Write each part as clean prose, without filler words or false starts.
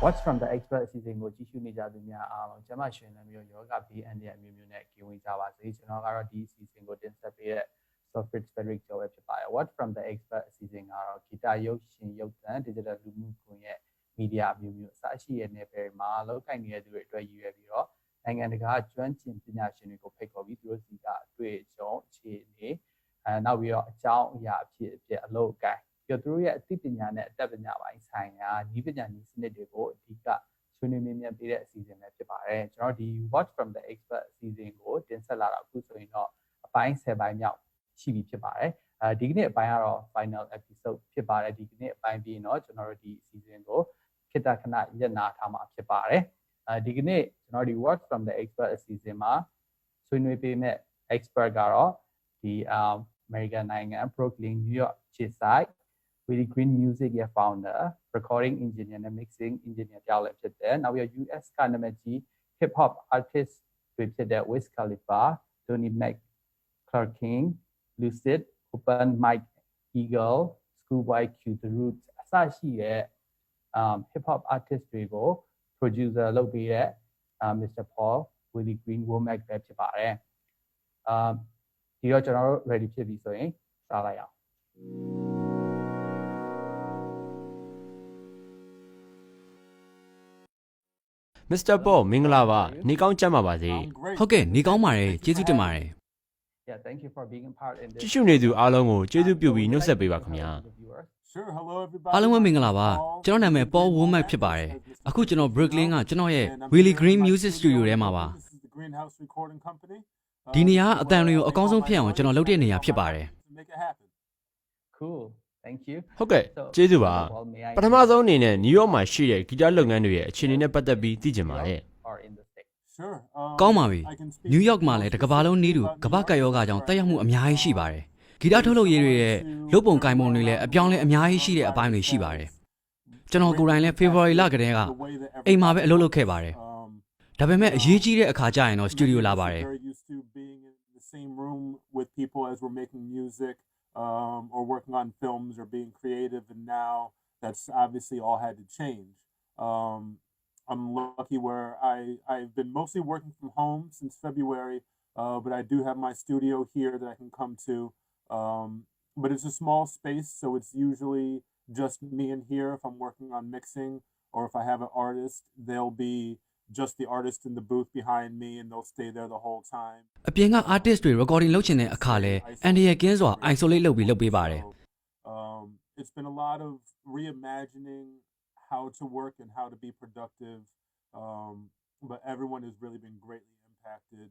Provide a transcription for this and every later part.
Watch from the expert season ကိုကြည့်ရှုနေကြသူများအားလုံးကျမရှင်လည်းမျိုးယောဂဘေးအန္တရာယ်မျိုးနဲ့ကင်းဝေးကြပါစေကျွန်တော်ကတော့ဒီ season ကိုတင်ဆက်ပေးတဲ့ Software Frederick ကျော်ပဲဖြစ်ပါတယ် Watch from the expert season ကတော့ဂီတရုပ်ရှင်ရုပ်သံ digital လူမှုကွန်ရက် media မျိုးမျိုးအစရှိတဲ့နယ်ပယ်မှာလောက်ကိုင်နေတဲ့သူတွေအတွက်ရည်ရွယ်ပြီးတော့နိုင်ငံတကာကျွမ်းကျင်ပညာရှင်တွေကိုဖိတ်ခေါ်ပြီးသူတို့စီကအတွေ့အကြုံအခြေအနေနောက်ပြီးတော့အကြောင်းအရာအဖြစ်အလုပ်ကိုင်ပြီးတော့သူတို့ရဲ့အသိပညာနဲ့အတတ်ပညာပိုင်းဆိုင်ရာဤပညာနည်းစနစ်တွေကိုအဓိကဆွေးနွေးမြင်ပေးတဲ့အစီအစဉ်ပဲဖြစ်ပါတယ်ကျွန်တော်ဒီ Watch from the expert အစီအစဉ်ကိုတင်ဆက်လာတာအခုဆိုရင်တော့အပိုင်း10ပိုင်းမြောက်ရှိပြီဖြစ်ပါတယ်ဒီကနေ့အပိုင်းကတော့ final episode ဖြစ်ပါတယ်ဒီကနေ့အပိုင်းပြီးတော့ကျွန်တော်တို့ဒီအစီအစဉ်ကိုခေတ္တခဏရပ်နားထားမှာဖြစ်ပါတယ်ဒီကနေ့ကျွန်တော်ဒီ Watch from the expert အစီအစဉ်မှာဆွေးနွေးပေးမဲ့ expert ကတော့ဒီ American နိုင်ငံ Brooklyn New York ခြေဆိုင် Willie Green Music ရဲ့ founder recording engineer နဲ့ mixing engineer တယောက်လည်းဖြစ်တယ်နောက်ပြီး US ကနာမည်ကြီး HipHop artist တွေဖြစ်တဲ့ Wiz Khalifa Tony Mac Clark King Lucid Open Mic Eagle Schoolboy Q The Roots အစရှိတဲ့ HipHop artist တွေကို producer လုပ်ပေးတဲ့ Mr. Paul Willie Green Womack ပဲဖြစ်ပါတယ်ဒီတော့ကျွန်တော်တို့ ready ဖြစ်ပြီဆိုရင်စလိုက်အောင်Mr. Paul မင်္ဂလာပါနေကောင်းကြပါပါစေဟုတ်ကဲ့နေကောင်းပါတယ်ကျေးဇူးတင်ပါတယ် Yeah thank you for being part in this ကြည့်ရှုနေသူအားလုံးကိုကျေးဇူးပြုပြီးနှုတ်ဆက်ပေးပါခင်ဗျာ Sure hello everybody အားလုံးပဲမင်္ဂလာပါကျွန်တော်နာမည် Paul Womack ဖြစ်ပါတယ်အခုကျွန်တော် Brooklyn ကကျွန်တော်ရဲ့ Willie Green Music Studio ထဲမှာပါဒီနေရာအတန်တွေကိုအကောင်းဆုံးဖြစ်အောင်ကျွန်တော်လုပ်တဲ့နေရာဖြစ်ပါတယ် Cool thank you ဟုတ်ကဲ့ကျေးဇူးပါပထမဆုံးအနေနဲ့ New York မှာရှိတဲ့ဂီတလုပ်ငန်းတွေရဲ့အခြေအနေနဲ့ပတ်သက်ပြီးသိချင်ပါတယ်ကောင်းပါပြီ New York မှာလည်းတစ်ကမ္ဘာလုံးနေတူကမ္ဘာကပ်ရောဂါကြောင့်တက်ရောက်မှုအများကြီးရှိပါတယ်ဂီတထုတ်လုပ်ရေးတွေရဲ့လုပ်ပုံကိုင်ပုံတွေလည်းအပြောင်းလဲအများကြီးရှိတဲ့အပိုင်းတွေရှိပါတယ်ကျွန်တော်ကိုယ်တိုင်လည်း February လကတည်းကအိမ်မှာပဲအလုပ်လုပ်ခဲ့ပါတယ်ဒါပေမဲ့အရေးကြီးတဲ့အခါကျရင်တော့ studio လာပါတယ်or working on films or being creative and now that's obviously all had to change I'm lucky where I've been mostly working from home since February but I do have my studio here that I can come to but it's a small space so it's usually just me in here if I'm working on mixing or if I have an artist they'll be just the artist in the booth behind me and they'll stay there the whole time အပြင်က artist တွေ recording လုပ်ချင်တဲ့အခါလဲအန်ဒီရဲ့ကင်းစွာ isolate လုပ်ပြီးလုပ်ပေးပါတယ် It's been a lot of reimagining how to work and how to be productive but everyone has really been greatly impacted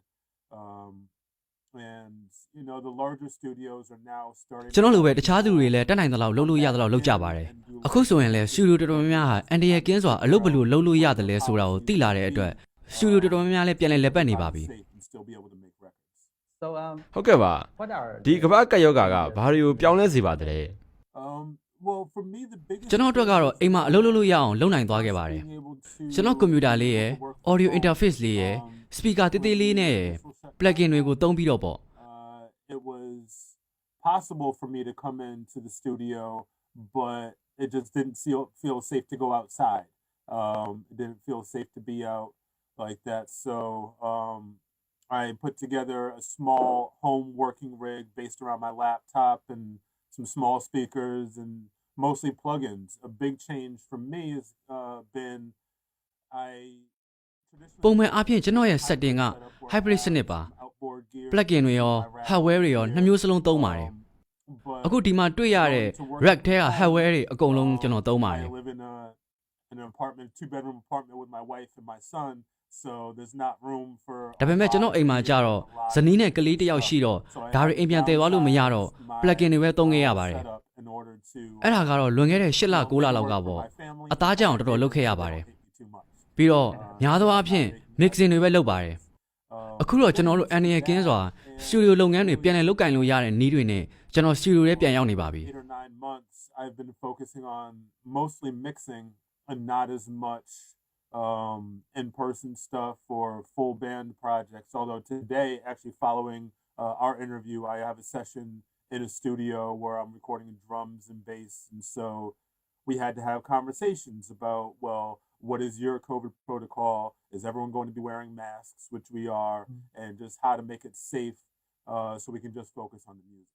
and you know the larger studios are now starting ကျွန်တော်လိုပဲတခြားသူတွေလည်းတက်နိုင်သလောက်လုပ်လို့ရသလောက်လုပ်ကြပါတယ်အခုဆိုရင်လည်း studio တော်တော်များများဟာအန်ဒီရဲ့ကင်းစွာအလုပ်ဘယ်လိုလုပ်လို့ရတယ်လဲဆိုတာကိုသိလာတဲ့အတွက် studio တော်တော်များများလည်းပြန်လည်လက်ပတ်နေပါပြီ So ဟုတ်ကဲ့ပါဒီကမ္ဘာကပ်ရောဂါကဘာတွေကိုပြောင်းလဲစေပါသလဲ well for me the biggest ကျွန်တော်အတွက်ကတော့အိမ်မှာအလုပ်လုပ်လို့ရအောင်လုပ်နိုင်သွားခဲ့ပါတယ်ကျွန်တော်ကွန်ပျူတာလေးရယ် audio interface လေးရယ် speaker တေးသေးလေးနဲ့ plugin တွေကိုသုံးပြီးတော့ပေါ့ it was possible for me to come into the studio but it just didn't feel safe to go outside it didn't feel safe to be out like that so I put together a small home working rig based around my laptop and some small speakers and mostly plugins a big change for me has been I ပုံမှန်အားဖြင့်ကျွန်တော်ရဲ့ setting က hybrid စနစ်ပါ plugin တွေရော hardware တွေရောနှစ်မျိုးစလုံးသုံးပါတယ်အခုဒီမှာတွေ့ရတဲ့ rack ထဲက hardware တွေအကုန်လုံးကျွန်တော်သုံးပါတယ် I live in an apartment 2-bedroom apartment with my wife and my son so there's not room for ဒါပေမဲ့ကျွန်တော်အိမ်မှာကြတော့ဇနီးနဲ့ကလေးတစ်ယောက်ရှိတော့ဒါတွေအိမ်ပြန်တည်သွားလို့မရတော့ plugin တွေပဲသုံးခဲ့ရပါတယ်အဲ့ဒါကတော့လွန်ခဲ့တဲ့8လ9လလောက်ကပေါ့အသားကြောင်တော်တော်လုပ်ခဲ့ရပါတယ်ပြီးတော့များသောအားဖြင့် mixing တွေပဲလုပ်ပါတယ်အခုတော့ကျွန်တော်တို့ annual ကင်းစွာ studio လုပ်ငန်းတွေပြန်လည်လုပ်ကင်လို့ရတဲ့နည်းတွေနဲ့ကျွန်တော် studio ထဲပြန်ရောက်နေပါပြီ 8 or 9 months I've been focusing on mostly mixing and not as much in-person stuff or full band projects although today actually following our interview I have a session in a studio where I'm recording drums and bass and so we had to have conversations about well what is your COVID protocol? Is everyone going to be wearing masks, which we are, and just how to make it safe so we can just focus on the music.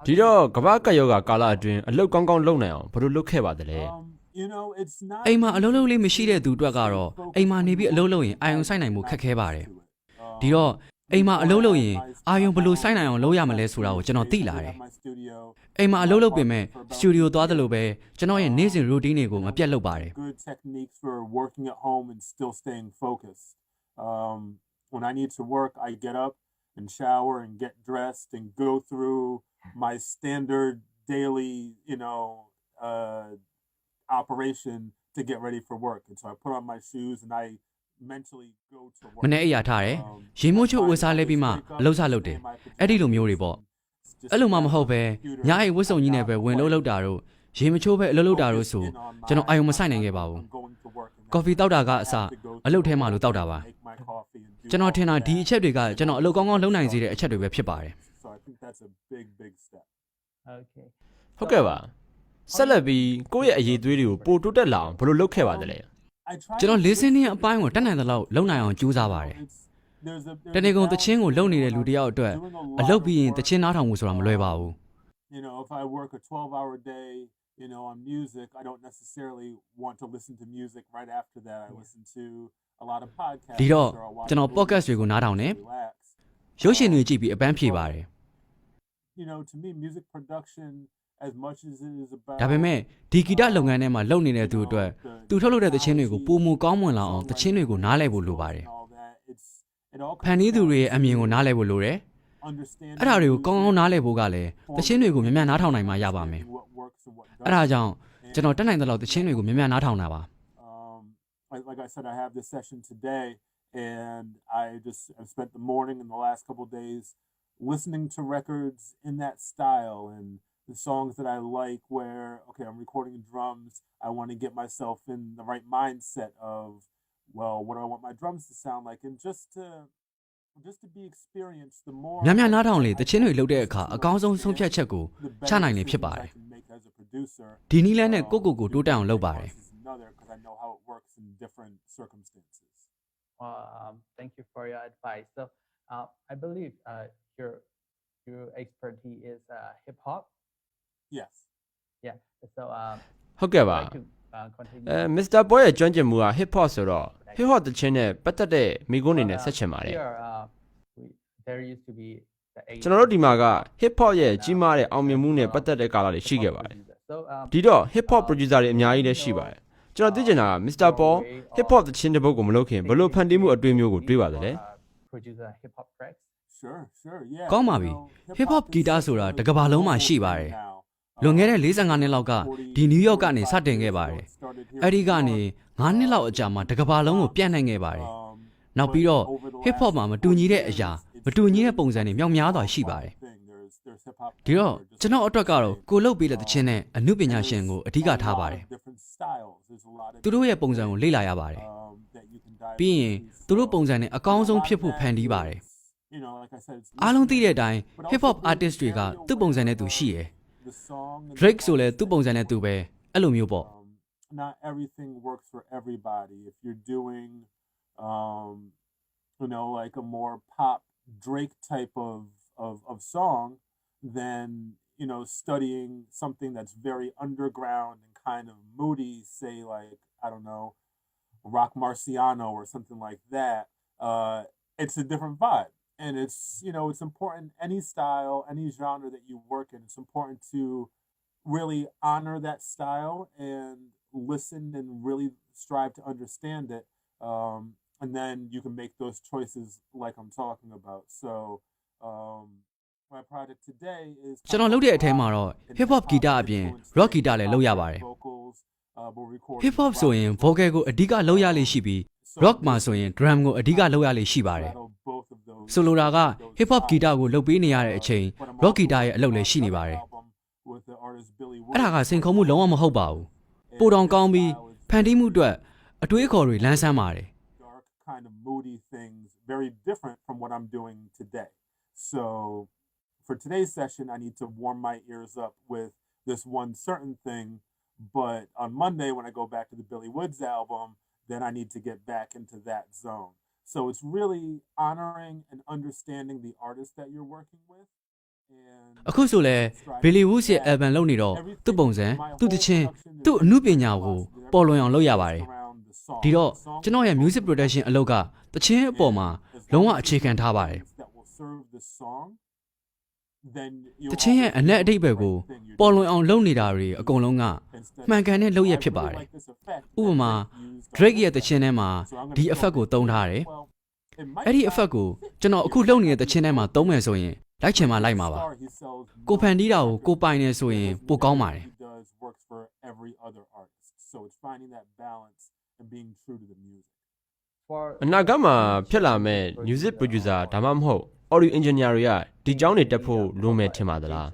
ဒီတော့ကမ္ဘာကပ်ရောဂါကာလအတွင်းအလုပ်ကောင်းကောင်းလုပ်နိုင်အောင်ဘယ်လိုလုပ်ခဲ့ပါသလဲ You know, it's not အိမ်မှာအလုံးလုံးလေးမရှိတဲ့သူအတွက်ကတော့အိမ်မှာနေပြီးအလုံးလုံးရင်အာယုံဆိုင်နိုင်မှုခက်ခဲပါတယ်ဒီတော့အိမ်မှာအလုံးလုံးရင်အာယုံဘယ်လိုဆိုင်နိုင်အောင်လုပ်ရမလဲဆိုတာကိုကျွန်တော်သိလာတယ်အိမ်မှာအလုံးလုံးပြင်မဲ့စတူဒီယိုသွားတယ်လို့ပဲကျွန်တော်ရဲ့နေ့စဉ် routine တွေကိုမပြတ်လုပ်ပါတယ် good techniques for working at home and still staying focused. When I need to work, I get up and shower and get dressed and go through my standard daily, operation to get ready for work. And so I put on my shoes and I mentally go to work. မနေ့အရာထားတယ်ရေမိုးချို့ဝတ်စားလဲပြီးမှအလုပ်စားလုပ်တယ်အဲ့ဒီလိုမျိုးတွေပေါ့အဲ့လိုမှမဟုတ်ပဲညအိဝတ်စုံကြီးနဲ့ပဲဝင်လို့တာတို့ရေမချိုးပဲအလုပ်လုပ်တာတို့ဆိုကျွန်တော်အာယုံမဆိုင်နိုင်ခဲ့ပါဘူးကော်ဖီတောက်တာကအစအလုပ်ထဲမှာလို့တောက်တာပါကျွန်တော်ထင်တာဒီအချက်တွေကကျွန်တော်အလုပ်ကောင်းကောင်းလုပ်နိုင်စေတဲ့အချက်တွေပဲဖြစ်ပါတယ် So I think that's a big step. Okay. ဟုတ်ကဲ့ပါဆက်လက်ပြီးကိုယ့်ရဲ့အရေးသွေးတွေကိုပိုတိုးတက်လာအောင်ဘယ်လိုလုပ်ခဲ့ပါသလဲ ကျွန်တော် listening အပိုင်းကိုတက်နိုင်သလောက်လုပ်နိုင်အောင်ကြိုးစားပါတယ်တနေ့ကုန်တချင်းကိုလုပ်နေတဲ့လူတယောက်အတွက်အလုပ်ပြီးရင်တချင်းနားထောင်မှုဆိုတာမလွယ်ပါဘူး If I work a 12-hour day, on music, I don't necessarily want to listen to music right after that. I listen to a lot of podcasts. ဒီတော့ကျွန်တော် podcast တွေကိုနားထောင်တယ်ရုပ်ရှင်တွေကြည့်ပြီးအပန်းဖြေပါတယ် To me, music production, as much as it is about ဒါပေမဲ့ဒီဂီတလုပ်ငန်းထဲမှာလုပ်နေတဲ့သူအတွက်သူထုတ်လုပ်တဲ့သချင်းတွေကိုပုံမကောင်းမွန်လာအောင်သချင်းတွေကိုနားလည်ဖို့လိုပါတယ်ဖန်တီးသူတွေရဲ့အမြင်ကိုနားလည်ဖို့လိုတယ်အဲ့ဒါတွေကိုကောင်းကောင်းနားလည်ဖို့ကလည်းသချင်းတွေကိုမြန်မြန်နားထောင်နိုင်မှရပါမယ်အဲ့ဒါကြောင့်ကျွန်တော်တက်နိုင်တဲ့လောက်သချင်းတွေကိုမြန်မြန်နားထောင်တာပါ Like I said, I have this session today, and I've spent the morning and the last couple of days listening to records in that style and the songs that I like where, okay, I'm recording drums. I want to get myself in the right mindset of, well, what do I want my drums to sound like? And just to be experienced, the more မြန်မြန်နားထောင်လေသချင်းတွေလုပ်တဲ့အခါအကောင်းဆုံးဆုံးဖြတ်ချက်ကိုချနိုင်နေဖြစ်ပါတယ်ဒီနည်းလမ်းနဲ့ကိုကိုတိုးတက်အောင်လုပ်ပါတယ် because I know how it works in different circumstances. Thank you for your advice. So, I believe your expertise is hip hop. Yes. Yeah. So, ဟုတ်ကဲ့ပါ continue. Mr. Boy ရဲ့ကျွမ်းကျင်မှုက hip hop ဆိုတော့ hip hop တခြင်းနဲ့ပတ်သက်တဲ့မိကုန်းအနေနဲ့ဆက်ချင်ပါတယ် Here, there used to be the ကျွန်တော်တို့ဒီမှာက hip hop ရဲ့ကြီးမားတဲ့အောင်မြင်မှုနဲ့ပတ်သက်တဲ့ကာလတွေရှိခဲ့ပါတယ် So, ဒီတော့ hip hop producer တွေအများကြီးလည်းရှိပါတယ်ကျွန်တော်သိချင်တာက Mr. Paul hip hop တခြင်းတစ်ပုဒ်ကိုမလုပ်ခင်ဘယ်လိုဖန်တီးမှုအတွေ့အမျိုးကိုတွေးပါသလဲ producer hip hop tracks. Sure, yeah. ကောင်းပါပြီ hip hop ဂီတဆိုတာတစ်ကမ္ဘာလုံးမှာရှိပါတယ်လွန်ခဲ့တဲ့45နှစ်လောက်ကဒီနယူးယောက်ကနေစတင်ခဲ့ပါတယ်အဲ့ဒီကနေ9နှစ်လောက်အကြာမှာတစ်ကမ္ဘာလုံးကိုပြန့်နှံ့ခဲ့ပါတယ်နောက်ပြီးတော့ hip hop မှာမတူညီတဲ့အရာမတူညီတဲ့ပုံစံတွေမြောက်များစွာရှိပါတယ်ဒီတော့ကျွန်တော်အတွက်ကတော့ကိုလုတ်ပေးတဲ့သချင်းနဲ့အမှုပညာရှင်ကိုအဓိကထားပါတယ်သူတို့ရဲ့ပုံစံကိုလေ့လာရပါတယ်ပြီးရင်သူတို့ပုံစံနဲ့အကောင်းဆုံးဖြစ်ဖို့ဖန်တီးပါတယ်အားလုံးသိတဲ့အတိုင်း hip hop artist တွေကသူ့ပုံစံနဲ့သူရှိရယ် Drake ဆိုလဲသူ့ပုံစံနဲ့သူပဲအဲ့လိုမျိုးပေါ့ Not everything works for everybody. If you're doing like a more pop Drake type of song, then studying something that's very underground and kind of moody, say like I don't know, Rock Marciano or something like that, it's a different vibe. And it's it's important, any style, any genre that you work in, it's important to really honor that style and listen and really strive to understand it, and then you can make those choices like I'm talking about. So my project today is ကျွန်တော်လုပ်တဲ့အထဲမှာတော့ hip hop ဂီတအပြင် rock ဂီတလည်းလုပ်ရပါတယ် hip hop ဆိုရင် vocal ကိုအဓိကလုပ်ရလေးရှိပြီး rock မှာဆိုရင် drum ကိုအဓိကလုပ်ရလေးရှိပါတယ်ဆိုလိုတာက hip hop ဂီတကိုလုပ်ပေးနေရတဲ့အချိန် rock ဂီတရဲ့အလုပ်လည်းရှိနေပါတယ်အဲ့ဒါကစိန်ခေါ်မှုလုံးဝမဟုတ်ပါဘူးပိုတောင်ကောင်းပြီးဖန်တီးမှုအတွက်အတွေးအခေါ်တွေလန်းဆန်းပါတယ် dark kind of moody things, very different from what I'm doing today. So for today's session, I need to warm my ears up with this one certain thing, But on Monday, when I go back to the Billy Woods album, then I need to get back into that zone. So it's really honoring and understanding the artist that you're working with. အခုဆိုလဲ Billy Woods ရဲ့ album လုပ်နေတော့သူ့ပုံစံသူ့တခြင်းသူ့အမှုပညာကိုပေါ်လွင်အောင်လုပ်ရပါတယ်ဒီတော့ကျွန်တော်ရဲ့ music production အလုပ်ကတခြင်းအပေါ်မှာလုံးဝအခြေခံထားပါတယ်တခြင်းရဲ့အနက်အဓိပ္ပာယ်ကိုပေါ်လွင်အောင်လုပ်နေတာတွေအကုန်လုံးကမှန်ကန်တဲ့လုပ်ရဖြစ်ပါတယ်ဥပမာ Drake ရဲ့တခြင်းထဲမှာဒီ effect ကိုသုံးထားတယ်အဲ့ဒီ effect ကိုကျွန်တော်အခုလုပ်နေတဲ့တခြင်းထဲမှာသုံးမယ်ဆိုရင်လိုက်ချင်မှလိုက်မှာပါကိုဖန်တီးတာကိုကိုပိုင်နေဆိုရင်ပိုကောင်းပါတယ် အနာဂတ်မှာဖြစ်လာမဲ့ music producer ဒါမှမဟုတ် audio engineer တွေကဒီကြောင်းတွေတက်ဖို့လိုမယ်ထင်ပါသလား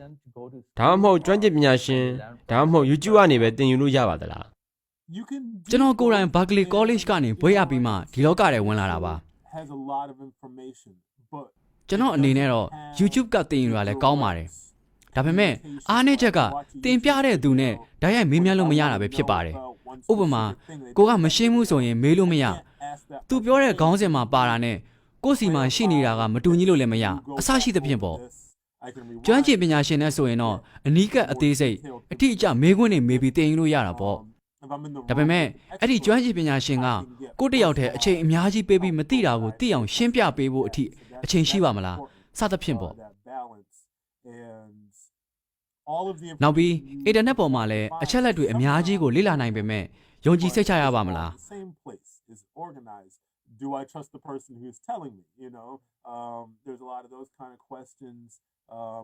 ဒါမှမဟုတ်ကျွမ်းကျင်ပညာရှင်ဒါမှမဟုတ် YouTube ကနေပဲသင်ယူလို့ရပါသလားကျွန်တော်ကိုယ်တိုင် Berkeley College ကနေဘွဲ့ရပြီးမှဒီလောကထဲဝင်လာတာပါကျွန်တော်အနေနဲ့တော့ YouTube ကသင်ယူရလဲကောင်းပါတယ်ဒါပေမဲ့အားနည်းချက်ကသင်ပြတဲ့သူနဲ့ဓာတ်ရိုက်မေးမြန်းလို့မရတာပဲဖြစ်ပါတယ်ဥပမာကိုကမရှင်းဘူးဆိုရင်မေးလို့မရသူပြောတဲ့ခေါင်းစဉ်မှာပါတာနဲ့ကိုယ်စီမှာရှိနေတာကမတူညီလို့လည်းမရအဆရှိသဖြင့်ပေါ့ကျွမ်းကျင်ပညာရှင်နဲ့ဆိုရင်တော့အနီးကပ်အသေးစိတ်အထီးအကျမေးခွန်းတွေမေးပြီးသင်ယူလို့ရတာပေါ့ဒါပေမဲ့အဲ့ဒီကျွမ်းကျင်ပညာရှင်ကကိုယ့်တယောက်တည်းအချိန်အများကြီးပေးပြီးမသိတာကိုသိအောင်ရှင်းပြပေးဖို့အထိအချိန်ရှိပါမလားစသဖြင့်ပေါ့နောက်ပြီးအင်တာနက်ပေါ်မှာလည်းအချက်လက်တွေအများကြီးကိုလေ့လာနိုင်ပေမဲ့ယုံကြည်စိတ်ချရပါမလား Do I trust the person who's telling me? There's a lot of those kind of questions.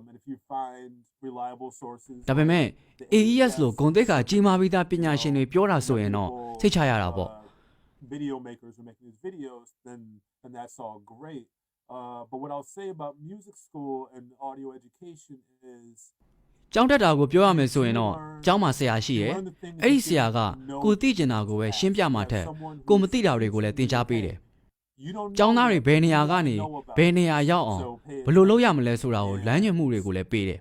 And if you find reliable sources ဒါပေမဲ့ AES လို့ဂုဏ်သိက္ခာကြီးမားပြီးသားပညာရှင်တွေပြောတာဆိုရင်တော့စိတ်ချရတာပေါ့ video makers who make these videos then that's all great. But what I'll say about music school and audio education is ကျောင်းတက်တာကိုပြောရမယ်ဆိုရင်တော့ကျောင်းမှာဆရာရှိရယ်အဲ့ဒီဆရာကကိုသိကျင်တာကိုပဲရှင်းပြမှထက်ကိုမသိတာတွေကိုလည်းသင်ကြားပေးတယ်ကျောင်းသားတွေဘယ်နေရာကနေဘယ်နေရာရောက်အောင်ဘယ်လိုလုပ်ရမလဲဆိုတာကိုလမ်းညွှန်မှုတွေကိုလည်းပေးတယ်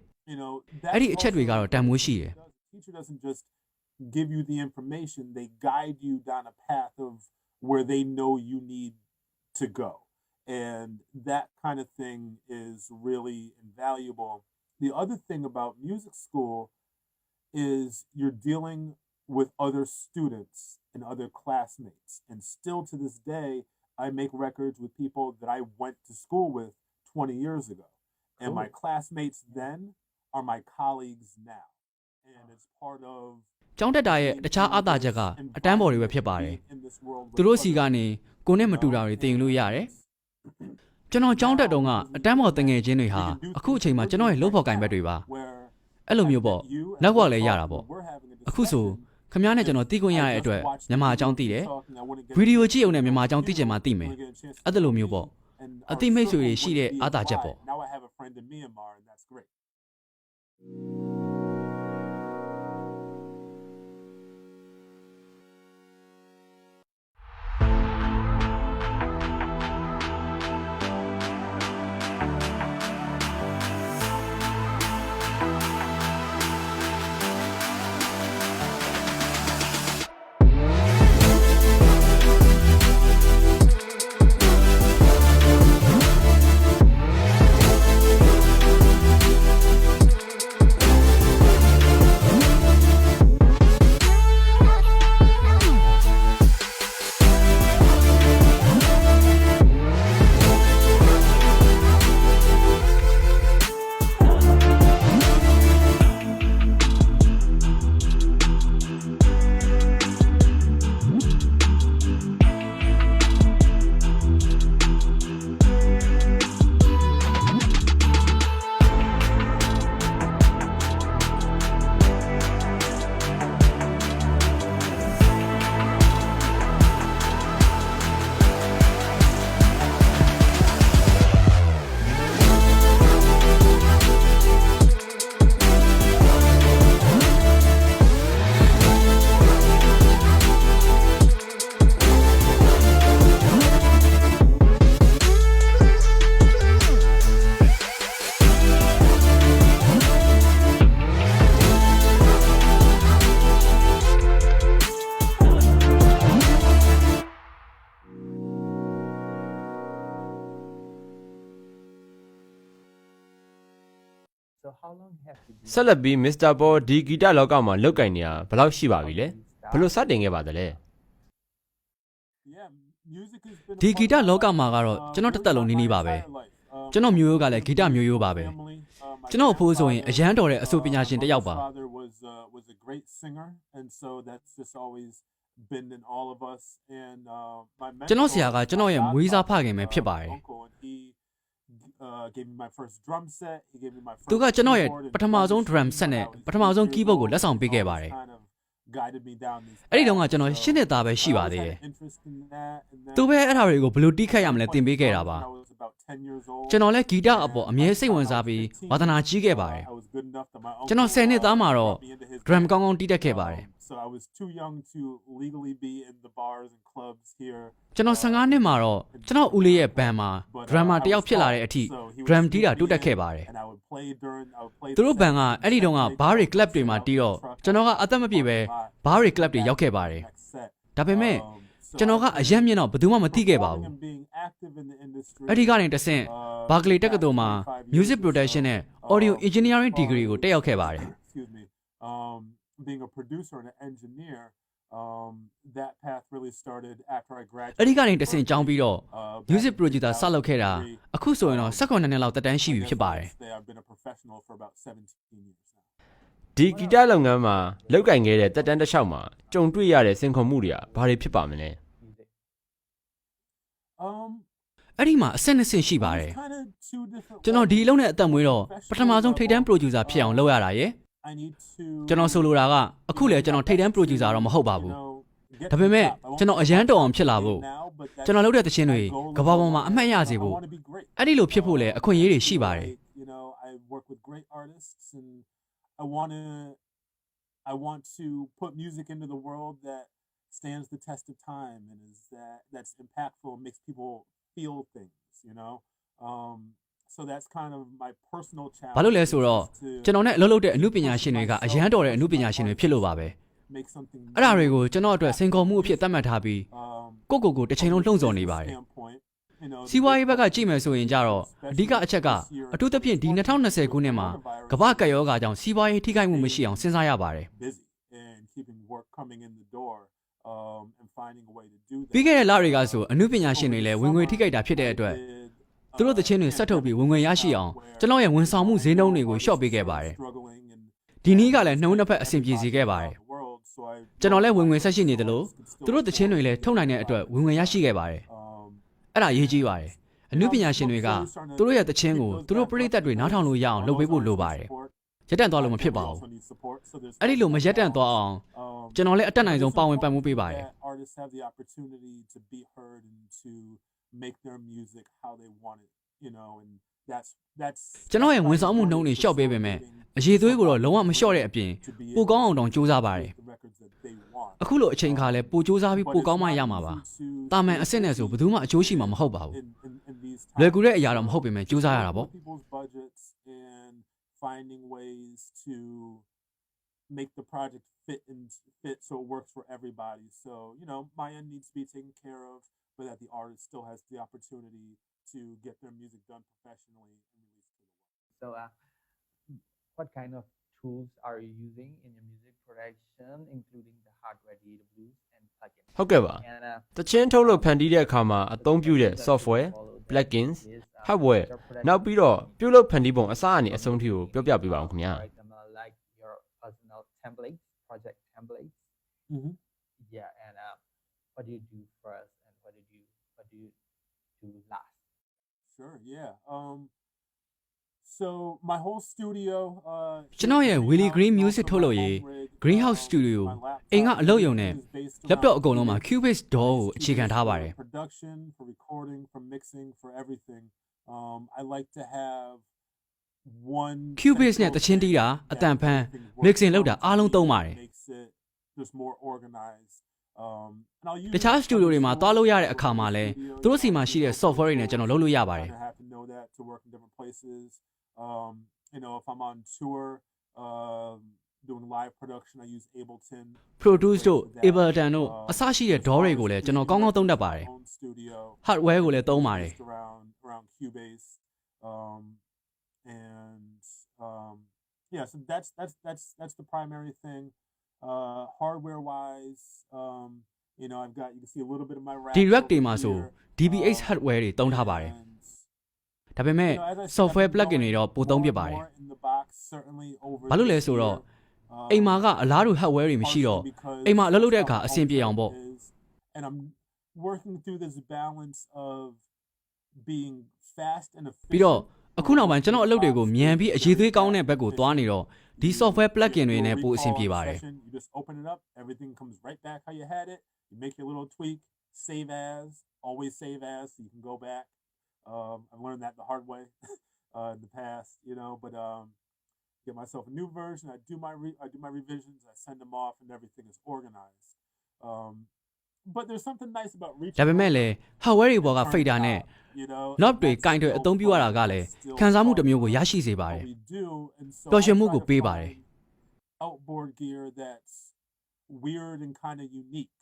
အဲ့ဒီအချက်တွေကတော့တန်ဖိုးရှိတယ် give you the information they guide you down a path of where they know you need to go and that kind of thing is really invaluable. The other thing about music school is you're dealing with other students and other classmates. And still to this day, I make records with people that I went to school with 20 years ago. And my classmates then are my colleagues now. And it's part of ကျောင်းတက်တာရဲ့တခြားအားသာချက်ကအတန်းပေါ်တွေပဲဖြစ်ပါတယ်သူတို့စီကနေကိုနဲ့မတူတာတွေသင်လို့ရတယ်ကျွန်တော်ကျောင်းတက်တုန်းကအတန်းပေါ်တငယ်ချင်းတွေဟာအခုအချိန်မှာကျွန်တော်ရဲ့လုပ်ဖော်ကိုင်ဘက်တွေပါအဲ့လိုမျိုးပေါ့နောက်ဘက်လည်းရတာပေါ့အခုဆိုခမ ्या နဲ့ကျွန်တော်သိခွင့်ရတဲ့အတွက်မြန်မာအကြောင်းသိတယ်ဗီဒီယိုကြည့်အောင်နဲ့မြန်မာအကြောင်းသိချင်မှသိမယ်အဲ့လိုမျိုးပေါ့အသိမိတ်ဆွေတွေရှိတဲ့အားသာချက်ပေါ့ So how long have you been ဆက်လက်ပြီး Mr. Paul ဒီဂီတလောကမှာလောက်ကင်နေတာဘယ်လောက်ရှိပါပြီလဲဘယ်လိုစတင်ခဲ့ပါသလဲ Yeah, music has been ဒီဂီတလောကမှာကတော့ကျွန်တော်တစ်သက်လုံးနေနေပါပဲကျွန်တော်မျိုးရိုးကလည်းဂီတမျိုးရိုးပါပဲကျွန်တော်အဖိုးဆိုရင်အရန်တော်တဲ့အဆိုပညာရှင်တစ်ယောက်ပါ was a great singer and so that's just always been in all of us and my ကျွန်တော်ဆရာကကျွန်တော်ရဲ့မွေးစားဖခင်ပဲဖြစ်ပါတယ် gave me my first drum set he gave me my first သူကကျွန်တော်ရဲ့ပထမဆုံး drum set နဲ့ပထမဆုံး keyboard ကိုလက်ဆောင်ပေးခဲ့ပါတယ် guided me down these အဲ့ဒီတော့ကကျွန်တော်ရှင်းနှစ်သားပဲရှိပါသေးတယ်သူပဲအဲ့ဒါတွေကိုဘယ်လိုတီးခတ်ရမလဲသင်ပေးခဲ့တာပါကျွန်တော်လည်းဂီတအပေါ်အမြဲစိတ်ဝင်စားပြီးဝါသနာကြီးခဲ့ပါတယ်ကျွန်တော်10နှစ်သားမှာတော့ drum ကောင်းကောင်းတီးတတ်ခဲ့ပါတယ် so I was too young to legally be in the bars and clubs here ကျွန်တော်15နှစ်မှာတော့ကျွန်တော်ဦးလေးရဲ့ဘန်မှာ drummer တယောက်ဖြစ်လာတဲ့အထိ drum တီးတာတိုးတက်ခဲ့ပါတယ်သူတို့ဘန်ကအဲ့ဒီတုန်းက bar တွေ club တွေမှာတီးတော့ကျွန်တော်ကအသက်မပြည့်ပဲ bar တွေ club တွေရောက်ခဲ့ပါတယ်ဒါပေမဲ့ကျွန်တော်ကအရက်မြင့်တော့ဘယ်သူမှမသိခဲ့ပါဘူးအဲ့ဒီကနေတဆင့်ဘာကလီတက္ကသိုလ်မှာ music production နဲ့ audio engineering degree ကိုတက်ရောက်ခဲ့ပါတယ် being a producer and an engineer that path really started after I graduated အဲ့ဒီကနေတဆင့်ကျောင်းပြီးတော့ music producer စလုပ်ခဲ့တာအခုဆိုရင်တော့18နှစ်လောက်တက်တန်းရှိပြီဖြစ်ပါတယ် I've been a professional for about 17 years now ဒီဂီတလုပ်ငန်းမှာလောက်ကင်ခဲ့တဲ့တက်တန်းတစ်လျှောက်မှာကြုံတွေ့ရတဲ့စင်ခေါ်မှုတွေကဘာတွေဖြစ်ပါမလဲ အဲ့ဒီမှာအဆင့်နှစ်ဆင့်ရှိပါတယ် kind of two different ကျွန်တော်ဒီအလုပ်နဲ့အသက်မွေးတော့ပထမဆုံးထိပ်တန်း producer ဖြစ်အောင်လုပ်ရတာရယ် I need to ကျွန်တော်ဆိုလိုတာကအခုလေကျွန်တော်ထိပ်တန်း producer တော့မဟုတ်ပါဘူးဒါပေမဲ့ကျွန်တော်အရန်တော်အောင်ဖြစ်လာဖို့ကျွန်တော်လုပ်တဲ့သချင်းတွေကဘာပေါ်မှာအမှတ်ရစေဖို့အဲ့ဒီလိုဖြစ်ဖို့လေအခွင့်အရေးတွေရှိပါတယ် you know I work with great artists and I want to put music into the world that stands the test of time and is that's impactful and makes people feel things you know so that's kind of my personal challenge ဘာလို့လဲဆိုတော့ကျွန်တော်နဲ့အလုပ်လုပ်တဲ့အမှုပညာရှင်တွေကအရန်တော်တဲ့အမှုပညာရှင်တွေဖြစ်လို့ပါပဲအဲ့ဒါတွေကိုကျွန်တော်အတွက်စင်ခေါ်မှုအဖြစ်သတ်မှတ်ထားပြီးကိုတစ်ချိန်လုံးလှုံ့ဆော်နေပါတယ်စီးပွားရေးဘက်ကကြည့်မယ်ဆိုရင်ကြတော့အဓိကအချက်ကအထူးသဖြင့်ဒီ2020ခုနှစ်မှာကမ္ဘာကပ်ရောဂါကြောင့်စီးပွားရေးထိခိုက်မှုမရှိအောင်စဉ်းစားရပါတယ်ပြီးခဲ့တဲ့လတွေကဆိုအမှုပညာရှင်တွေလည်းဝင်ငွေထိခိုက်တာဖြစ်တဲ့အတွက်သူတို့သချင်းတွေဆက်ထုတ်ပြီးဝင်ငွေရရှိအောင်ကျွန်တော်ရဲ့ဝန်ဆောင်မှုဈေးနှုန်းတွေကိုလျှော့ပေးခဲ့ပါတယ်ဒီနည်းကလည်းနှုံးနှစ်ဖက်အဆင်ပြေစေခဲ့ပါတယ်ကျွန်တော်လည်းဝင်ငွေဆက်ရှိနေတယ်လို့သူတို့သချင်းတွေလည်းထုတ်နိုင်တဲ့အတွက်ဝင်ငွေရရှိခဲ့ပါတယ်အဲ့ဒါအရေးကြီးပါတယ်အမှုပညာရှင်တွေကသူတို့ရဲ့သချင်းကိုသူတို့ပရိသတ်တွေနားထောင်လို့ရအောင်လုပ်ပေးဖို့လိုပါတယ်ရက်တန့်သွားလို့မဖြစ်ပါဘူးအဲ့ဒီလိုမရက်တန့်သွားအောင်ကျွန်တော်လည်းအတက်နိုင်ဆုံးပါဝင်ပံ့ပိုးပေးပါတယ် make their music how they want it you know and that's ကျွန်တော်ရဲ့ဝန်ဆောင်မှုနှုန်းတွေလျှော့ပေးပေမဲ့အရေးသွေးကိုတော့လုံးဝမလျှော့တဲ့အပြင်ပိုကောင်းအောင်တောင်စူးစမ်းပါတယ်အခုလိုအချိန်ခါလဲပိုစူးစမ်းပြီးပိုကောင်းမှရမှာပါတာမန်အစ်စ်နဲ့ဆိုဘယ်သူမှအကျိုးရှိမှာမဟုတ်ပါဘူးလွယ်ကူတဲ့အရာတော့မဟုတ်ပေမဲ့စူးစမ်းရတာပေါ့ finding ways to make the project fit so it works for everybody so you know my end needs to be taken care of but that the artist still has the opportunity to get their music done professionally and released to the world. So what kind of tools are you using in your music production including the hardware DAWs and plugins ဟုတ်ကဲ့ပါတချင်းထုတ်လို့ဖန်တီးတဲ့အခါမှာအသုံးပြုတဲ့ software plugins hardware နောက်ပြီးတော့ပြုလုပ်ဖန်တီးပုံအစအနေအဆုံးထိကိုပြောပြပေးပါဦးခင်ဗျာ like your personal templates project templates yeah and what do you do first what do you do last sure yeah so my whole studio ကျွန်တော်ရဲ့ Willie Green Music ထုတ်လို့ရေး Greenhouse Studio အိမ်ကအလုပ်ရုံနဲ့ laptop အကုန်လုံးမှာ Cubase DAW ကိုအခြေခံထားပါတယ် production for recording for mixing for everything I like to have one Cubase နဲ့တချင်းတီးတာအတန်ဖန် mixing လုပ်တာအားလုံးသုံးပါတယ် just more organized တခြား studio တွေမှာတွားလို့ရတဲ့အခါမှာလဲသူတို့စီမှာရှိတဲ့ software တွေနဲ့ကျွန်တော်လုပ်လို့ရပါတယ် you know if I'm on tour doing live production I use Ableton Produce တို့ Ableton တို့အစရှိတဲ့ DAW တွေကိုလည်းကျွန်တော်ကောင်းကောင်းသုံးတတ်ပါတယ် hardware ကိုလည်းသုံးပါတယ် around Cubase and yeah, so that's the primary thing. Hardware wise, you know, you can see a little bit of my racks ဒီ rack တွေ over မှာဆို here. DBH hardware တွေတုံးထားပါတယ် And ဒါပေမဲ့ you know, as I said, I've software been plugin going တွေတော့ပိုသုံး more ဖြစ် and ပါတယ် more in the box, certainly over ဘာလို့လဲ this ဆိုတော့ year. အိမ်မှာကအလားတူ hardware တွေမရှိတော့ အိမ်မှာအလုပ်လုပ်တဲ့အခါအဆင်ပြေအောင်ပေါ့ And I'm working through this balance of being fast and ပြီးတော့ efficient. အခုနောက်ပိုင်းကျွန်တော်အလုပ်တွေကိုမြန်ပြီးအရေးသွေးကောင်းတဲ့ဘက်ကိုသွားနေတော့ဒီ software plugin တွေနဲ့ပိုအဆင်ပြေပါတယ် You just open it up, everything comes right back how you had it. You make your little tweak, save as, always save as, so you can go back. I've learned that the hard way in the past, you know. But get myself a new version. I do my revisions. I send them off, and everything is organized. But there's something nice about reaching. ဒါပေမဲ့လည်း hardware တွေပေါ်က fader နဲ့ you know, knob တွေကင်တွေအသုံးပြုရတာကလည်းခံစားမှုတစ်မျိုးကိုရရှိစေပါတယ် we do, and so ပျော်ရွှင်မှု I ကို try to ပေးပါတယ် find outboard gear that's weird and kind of unique.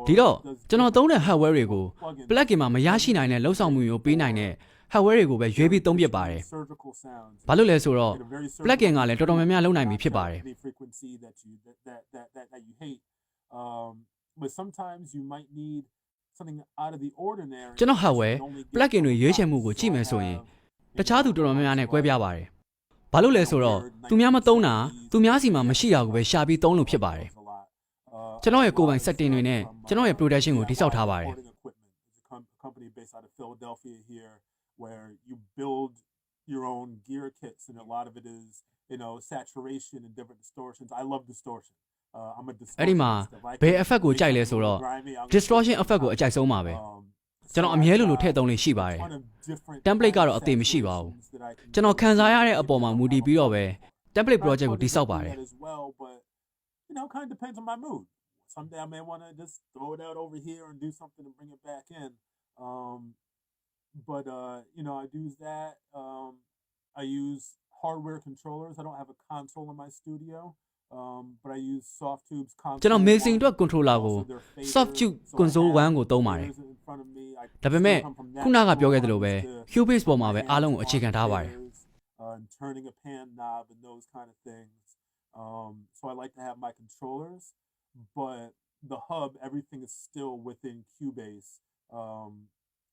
ဒီတော့ကျွန်တော်သုံးတဲ့ hardware တွေကို plugin မှာမရရှိနိုင်တဲ့လုံဆောင်မှုမျိုးပေးနိုင်တဲ့ hardware တွေကိုပဲရွေးပြီးသုံးပြပါတယ် ဘာလို့လဲဆိုတော့ plugin ကလည်းတော်တော်များများလုပ်နိုင်ပြီဖြစ်ပါတယ် but sometimes you might need something out of the ordinary ကျွန်တော် hardware plugin တွေရွေးချယ်မှုကိုကြည့်မယ်ဆိုရင်တခြားသူတော်တော်များများနဲ့ကွဲပြားပါတယ်ဘာလို့လဲဆိုတော့သူများမသုံးတာသူများစီမှာမရှိတာကိုပဲရှာပြီးသုံးလို့ဖြစ်ပါတယ်ကျွန်တော်ရဲ့ကိုယ်ပိုင် setting တွေနဲ့ကျွန်တော်ရဲ့ production ကိုတိစောက်ထားပါတယ် company based out of Philadelphia here where you build your own gear kits and a lot of it is, you know, saturation and different distortions. I love distortion. I'm a distortion. အဲ့ဒီမှာဘယ် effect ကိုကြိုက်လဲဆိုတော့ distortion effect ကိုအကြိုက်ဆုံးပါပဲကျွန်တော်အမြဲလိုထည့်သုံးလေးရှိပါတယ် template ကတော့အသေးမရှိပါဘူးကျွန်တော်ခံစားရတဲ့အပေါ်မှာမူတည်ပြီးတော့ပဲ template project ကိုတိစောက်ပါတယ် You know, kind of depends on my mood. Someday I may want to just throw it out over here and do something to bring it back in. But you know, I use that. I use hardware controllers. I don't have a console in my studio. But I use soft tubes console. ကျွန်တော် mixing အတွက် controller ကို soft tube console 1ကိုသုံးပါတယ်ဒါပေမဲ့ခုနကပြောခဲ့သလိုပဲ Cubase ပေါ်မှာပဲအားလုံးကိုအခြေခံထားပါတယ် turning a pan knob and those kind of things. So I like to have my controllers, but the hub, everything is still within Cubase.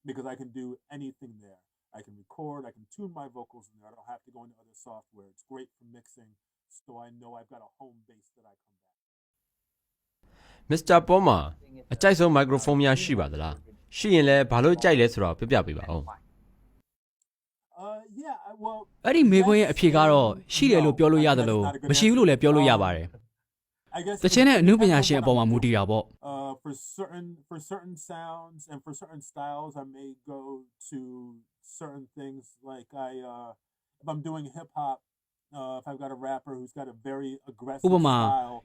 Because I can do anything there. I can record, I can tune my vocals in there. I don't have to go into other software. It's great for mixing, so I know I've got a home base that I come back. Mr. Poma အကြိုက်ဆုံး microphone များရှိပါသလားရှိရင်လည်းဘာလို့ကြိုက်လဲဆိုတော့ပြပြပေးပါဦး Yeah, well အဲ့ဒီမေခွန်းရဲ့အဖြေကတော့ရှိတယ်လို့ပြောလို့ရတယ်လို့မရှိဘူးလို့လည်းပြောလို့ရပါတယ် I guess တခြင်းနဲ့အမှုပညာရှင်အပေါ်မှာမူတည်တာပေါ့ for certain sounds and for certain styles I may go to certain things like if I'm doing hip hop if I've got a rapper who's got a very aggressive ဥပမာ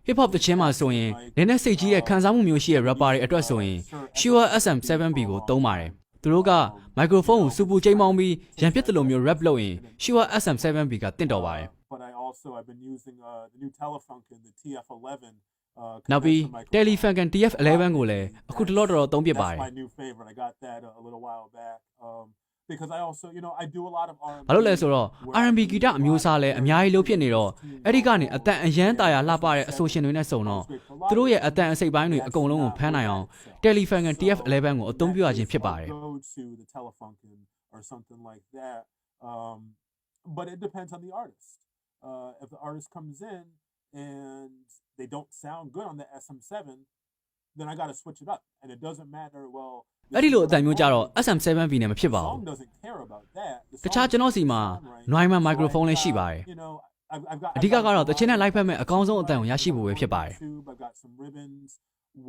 hip hop တခြင်းမှာဆိုရင်နည်းနည်းစိတ်ကြီးရဲ့ခံစားမှုမျိုးရှိတဲ့ rapper တွေအတွက်ဆိုရင် Shure SM7B ကိုသုံးပါတယ်သူတို့က microphone ကိုစူပူချိန်မောင်းပြီးရန်ဖြစ်တယ်လို့မျိုး rap လုပ်ရင် Shure SM7B ကတင့်တော်ပါတယ် But I've been using the new Telefunken the TF11 နောက်ပြီး Telefunken TF11 ကိုလည်းအခုတလောတော်သုံးပြပါတယ် That's my new favorite. I got that a little while back because I also, you know, I do a lot of R&B ဘာလို့လဲဆိုတော့ R&B ဂီတအမျိုးအစားလည်းအများကြီးလို့ဖြစ်နေတော့အဲ့ဒီကနေအတန်အရန်တာယာလှပတဲ့အဆိုရှင်တွေနဲ့စုံတော့သူတို့ရဲ့အတန်အစိတ်ပိုင်းတွေအကုန်လုံးကိုဖမ်းနိုင်အောင် Telefunken TF11 ကိုအသုံးပြုရခြင်းဖြစ်ပါတယ် go to the Telefunken or something like that but it depends on the artist if the artist comes in and they don't sound good on the SM7 then I got to switch it up and it doesn't matter well အဲ့ဒီလိုအတန်မျိုးကြတော့ SM7B နဲ့မဖြစ်ပါဘူးတခြားကျွန်တော်စီမှာ Neumann microphone လည်းရှိပါတယ်အဓိကကတော့တခြင်းနဲ့ live ဖက်မဲ့အကောင်းဆုံးအတန်ကိုရရှိဖို့ပဲဖြစ်ပါတယ် I've got some ribbons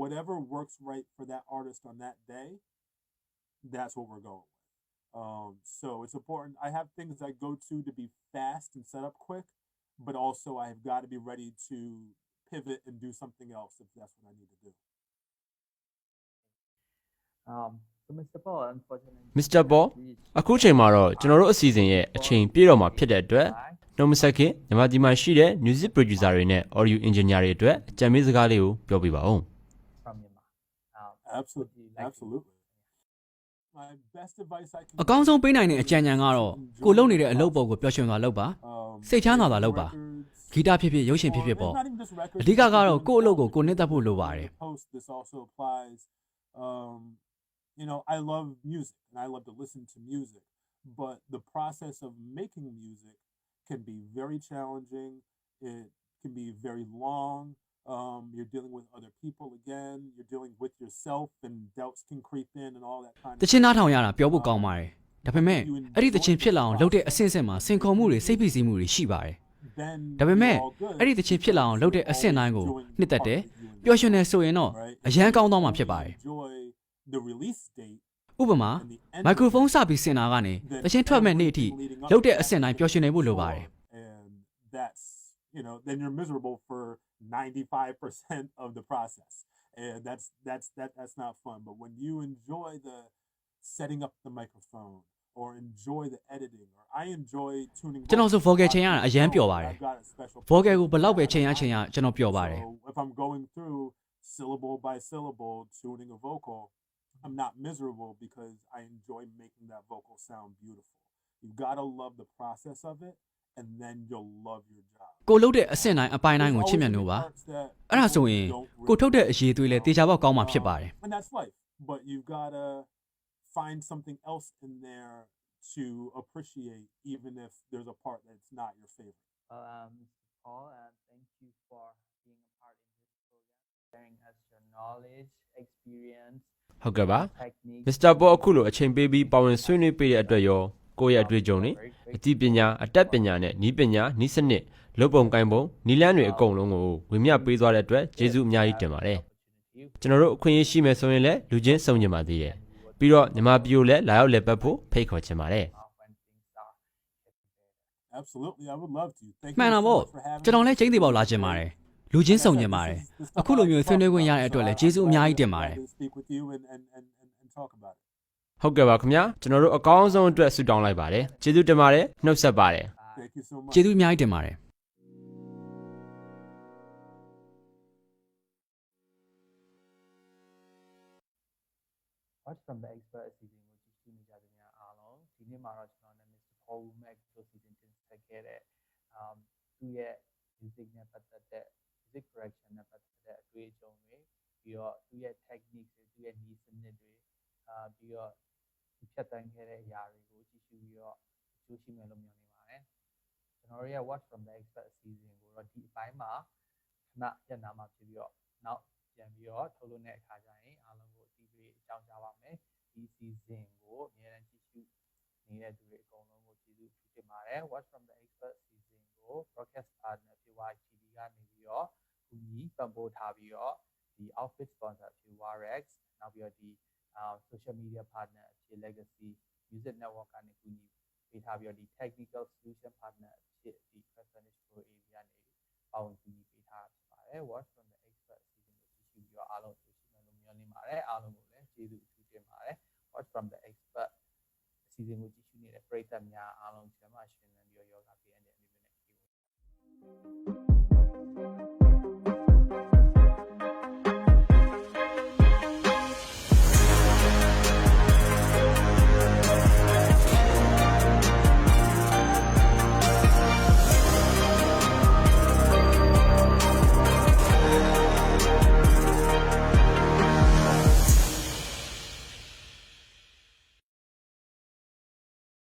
whatever works right for that artist on that day that's what we're going with so it's important I have things I go to be fast and set up quick but also I've got to be ready to pivot and do something else if that's what I need to do so Mr. Paul unfortunately Mr. Paul အခုချိန်မှာတော့ကျွန်တော်တို့အစီအစဉ်ရဲ့အချိန်ပြည့်တော့မှာဖြစ်တဲ့အတွက်နှုတ်မဆက်ခင်ညီမဒီမှာရှိတဲ့ music producer တွေနဲ့ audio engineer တွေအတွက်အကြံပေးစကားလေးကိုပြောပြပါဦး from Myanmar absolutely My best advice I can အကောင်းဆုံးပေးနိုင်တဲ့အကြံဉာဏ်ကတော့ကိုလုံနေတဲ့အလုပ်ပေါ်ကိုပျော်ရွှင်စွာလုပ်ပါစိတ်ချမ်းသာစွာလုပ်ပါဂီတဖြစ်ဖြစ်ရုပ်ရှင်ဖြစ်ဖြစ်ပေါ့အဓိကကတော့ကိုယ့်အလုပ်ကိုကိုနှစ်သက်ဖို့လိုပါတယ် This also applies you know I love music and I love to listen to music but the process of making music can be very challenging it can be very long you're dealing with other people again you're dealing with yourself and doubts can creep in and all that kind of တချင်းနားထောင်ရတာပြောဖို့ကောင်းပါတယ်ဒါပေမဲ့အဲ့ဒီတချင်းဖြစ်လာအောင်လုပ်တဲ့အဆင့်မှာစင်ခေါ်မှုတွေစိတ်ဖိစီးမှုတွေရှိပါတယ်ဒါပေမဲ့အဲ့ဒီတချင်းဖြစ်လာအောင်လုပ်တဲ့အဆင့်တိုင်းကိုနှစ်သက်တယ်ပျော်ရွှင်နေဆိုရင်တော့အရန်ကောင်းသွားမှာဖြစ်ပါတယ်ဥပမာမိုက်ခရိုဖုန်းစပြီးစင်တာကနေတချင်းထွက်မဲ့နေ့အထိလုပ်တဲ့အဆင့်တိုင်းပျော်ရွှင်နေဖို့လိုပါတယ် you know then you're miserable for 95% of the process and that's not fun but when you enjoy the setting up the microphone or enjoy the editing or I enjoy tuning ကျွန်တော်ဆို vocal ချိန်ရတာအရန်ပျော်ပါတယ် vocal ကိုဘယ်လောက်ပဲချိန်ရကျွန်တော်ပျော်ပါတယ် if I'm going through syllable by syllable tuning a vocal I'm not miserable because I enjoy making that vocal sound beautiful you got to love the process of it and then you'll love your job ကိုလုပ်တဲ့အဆင့်တိုင်းအပိုင်းတိုင်းကိုချစ်မြတ်လို့ပါအဲ့ဒါဆိုရင်ကိုထုတ်တဲ့အရေးသွေးလဲတေချာပေါက်ကောင်းမှာဖြစ်ပါတယ် and that's life but you got to find something else in there to appreciate even if there's a part that's not your favorite Paul thank you for being a part in this program sharing us your knowledge experience ဟုတ်ကဲ့ပါ Mr. Paul အခုလိုအချိန်ပေးပြီးပါဝင်ဆွေးနွေးပေးတဲ့အတွက်ရောကိုယ့်ရဲ့အတွေ့အကြုံတွေအသိပညာအတတ်ပညာနဲ့ဤပညာဤစနစ်လုပ်ပုံကိုင်ပုံနီလန်းတွေအကုန်လုံးကိုဝေမျှပေးသွားတဲ့အတွက်ကျေးဇူးအများကြီးတင်ပါတယ်ကျွန်တော်တို့အခွင့်အရေးရှိမယ်ဆိုရင်လည်းလူချင်းစုံညင်ပါသေးတယ်ပြီးတော့ညီမပြိုလည်းလာရောက်လည်ပတ်ဖို့ဖိတ်ခေါ်ချင်ပါတယ် Absolutely I would love to thank you မှန်တာပေါ့ကျွန်တော်လည်းကျင်းသေးပေါက်လာချင်ပါတယ်လူချင်းစုံညင်ပါတယ်အခုလိုမျိုးဆွေးနွေးခွင့်ရတဲ့အတွက်လည်းကျေးဇူးအများကြီးတင်ပါတယ် ဟုတ်ကဲ့ပါခင်ဗျာကျွန်တော်တို့အကောင်းဆုံးအတွက်ဆုတောင်းလိုက်ပါတယ်ကျေးဇူးတင်ပါတယ်နှုတ်ဆက်ပါတယ် ကျေးဇူးအများကြီးတင်ပါတယ် Watch from the expert အစီအစဉ်ကိုကြည့်ရှုနေကြတဲ့များအားလုံးဒီနေ့မှာတော့ကျွန်တော်နဲ့ Mr. Paul Womack တို့စီစဉ်တင်ဆက်ခဲ့တဲ့သူ့ရဲ့ music နဲ့ပတ်သက်တဲ့ music correction နဲ့ပတ်သက်တဲ့အတွေ့အကြုံတွေပြီးတော့သူ့ရဲ့ technique တွေသူ့ရဲ့နည်းစနစ်တွေပြီးတော့ဖြတ်တန်းခဲ့တဲ့အရာတွေကိုကြည့်ရှုပြီးတော့အကျိုးရှိမယ်လို့မျှော်လင့်ပါတယ်ကျွန်တော်တို့ရဲ့ Watch from the expert အစီအစဉ်ကိုတော့ဒီအပိုင်းမှာခဏပြန်နာမှာဖြစ်ပြီးတော့နောက်ပြန်ပြီးတော့ထုတ်လွှင့်တဲ့အခါကျရင်အားလုံးကိုအသိပေးအကြောင်းကြားပါမယ်ဒီအစီအစဉ်ကိုအများကြီးကြည့်ရှုနေတဲ့သူတွေအကုန်လုံးကိုကျေးဇူးတင်ပါတယ် Watch from the expert အစီအစဉ်ကို broadcast partner ဖြစ် YTV ကနေပြီးတော့ကူညီပံ့ပိုးထားပြီးတော့ဒီ outfit sponsor ဖြစ် Warrix နောက်ပြီးတော့ဒီsocial media partner ဖြစ် Legacy Music Network ကနေကူညီပေးထားပြီးတော့ဒီ technical solution partner ဖြစ်ဒီ Crest Vantage Pro area ကနေပေါင်းကူညီပေးထားဖြစ်ပါတယ် Watch from the expert အစီအစဉ်ကိုကြည့်ရှုပြီးတော့အားလုံးတွေ့ရှိမယ်လို့မျှော်လင့်ပါတယ်အားလုံးကိုလည်းကျေးဇူးအထူးတင်ပါတယ် Watch from the expert အစီအစဉ်ကိုကြည့်ရှုနေတဲ့ပရိသတ်များအားလုံးကျန်းမာရှင်လန်းပြီးတော့ယောဂဘေးအန္တရာယ်မျိုးနဲ့